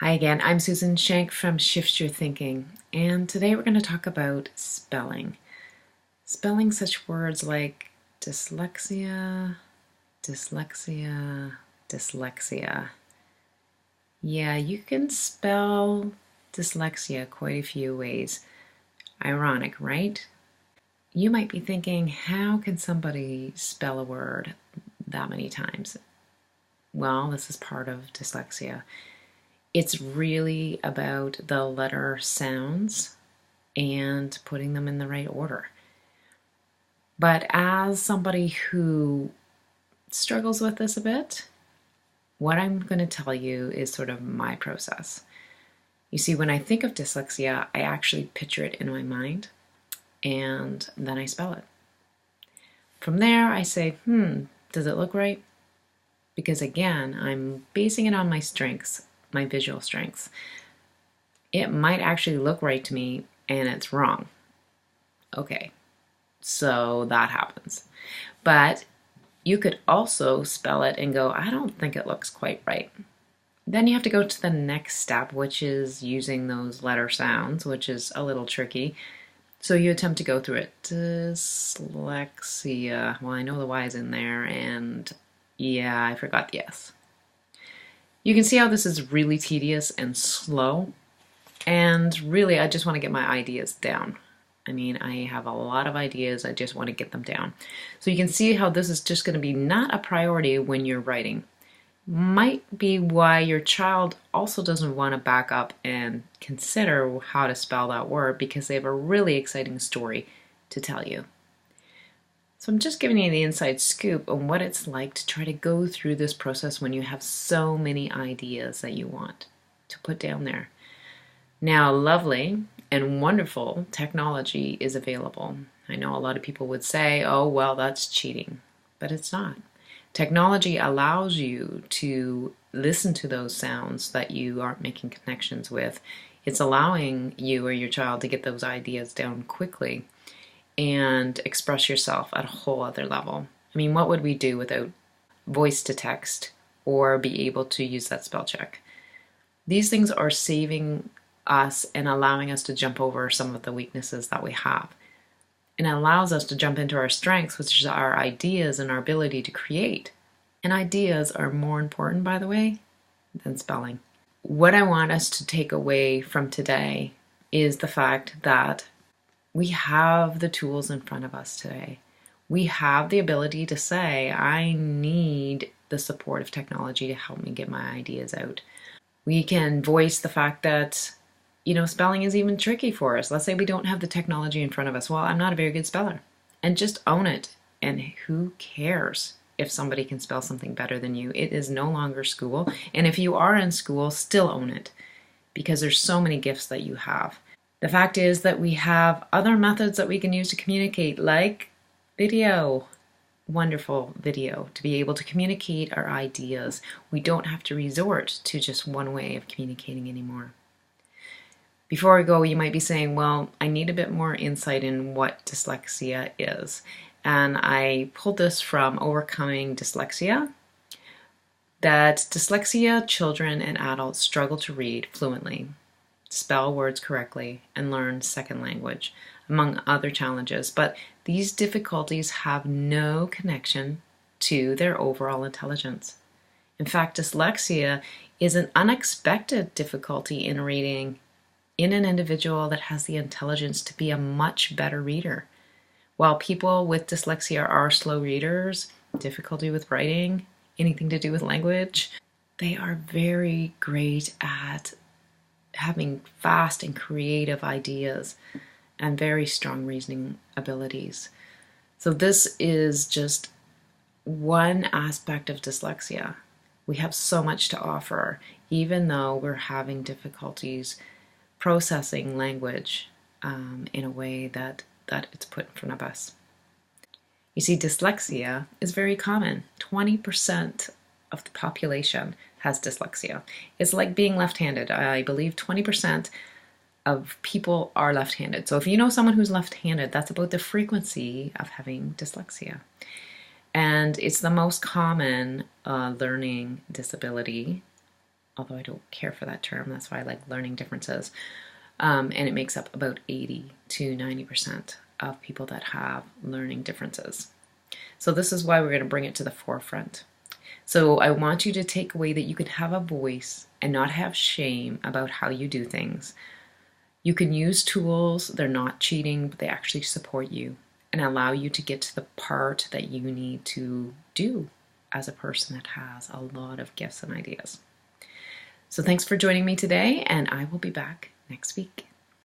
Hi again, I'm Susan Shank from Shift Your Thinking, and today we're going to talk about spelling. Spelling such words like dyslexia, dyslexia, dyslexia. Yeah, you can spell dyslexia quite a few ways. Ironic, right? You might be thinking, how can somebody spell a word that many times? Well, this is part of dyslexia. It's really about the letter sounds and putting them in the right order. But as somebody who struggles with this a bit, what I'm going to tell you is sort of my process. You see, when I think of dyslexia, I actually picture it in my mind and then I spell it. From there, I say, does it look right? Because again, I'm basing it on my strengths, my visual strengths. It might actually look right to me and it's wrong. Okay, so that happens. But you could also spell it and go, I don't think it looks quite right. Then you have to go to the next step, which is using those letter sounds, which is a little tricky. So you attempt to go through it. Dyslexia. Well, I know the Y is in there, and yeah, I forgot the S. You can see how this is really tedious and slow. And really, I just want to get my ideas down. I mean, I have a lot of ideas. I just want to get them down. So you can see how this is just going to be not a priority when you're writing. Might be why your child also doesn't want to back up and consider how to spell that word because they have a really exciting story to tell you. So I'm just giving you the inside scoop on what it's like to try to go through this process when you have so many ideas that you want to put down there. Now, lovely and wonderful technology is available. I know a lot of people would say, oh, well, that's cheating, but it's not. Technology allows you to listen to those sounds that you aren't making connections with. It's allowing you or your child to get those ideas down quickly and express yourself at a whole other level. I mean, what would we do without voice to text or be able to use that spell check? These things are saving us and allowing us to jump over some of the weaknesses that we have. And it allows us to jump into our strengths, which is our ideas and our ability to create. And ideas are more important, by the way, than spelling. What I want us to take away from today is the fact that we have the tools in front of us today. We have the ability to say, I need the support of technology to help me get my ideas out. We can voice the fact that spelling is even tricky for us. Let's say we don't have the technology in front of us. Well, I'm not a very good speller. And just own it. And who cares if somebody can spell something better than you? It is no longer school. And if you are in school, still own it. Because there's so many gifts that you have. The fact is that we have other methods that we can use to communicate, like video. Wonderful video to be able to communicate our ideas. We don't have to resort to just one way of communicating anymore. Before I go, you might be saying, well, I need a bit more insight in what dyslexia is. And I pulled this from Overcoming Dyslexia, that dyslexia children and adults struggle to read fluently, spell words correctly, and learn second language, among other challenges. But these difficulties have no connection to their overall intelligence. In fact, dyslexia is an unexpected difficulty in reading in an individual that has the intelligence to be a much better reader. While people with dyslexia are slow readers, difficulty with writing, anything to do with language, they are very great at having fast and creative ideas and very strong reasoning abilities. So this is just one aspect of dyslexia. We have so much to offer, even though we're having difficulties processing language in a way that it's put in front of us. You see, dyslexia is very common. 20% of the population has dyslexia. It's like being left-handed. I believe 20% of people are left-handed. So if you know someone who's left-handed, that's about the frequency of having dyslexia. And it's the most common learning disability although I don't care for that term. That's why I like learning differences. And it makes up about 80 to 90% of people that have learning differences. So this is why we're going to bring it to the forefront. So I want you to take away that you can have a voice and not have shame about how you do things. You can use tools, they're not cheating, but they actually support you and allow you to get to the part that you need to do as a person that has a lot of gifts and ideas. So thanks for joining me today, and I will be back next week.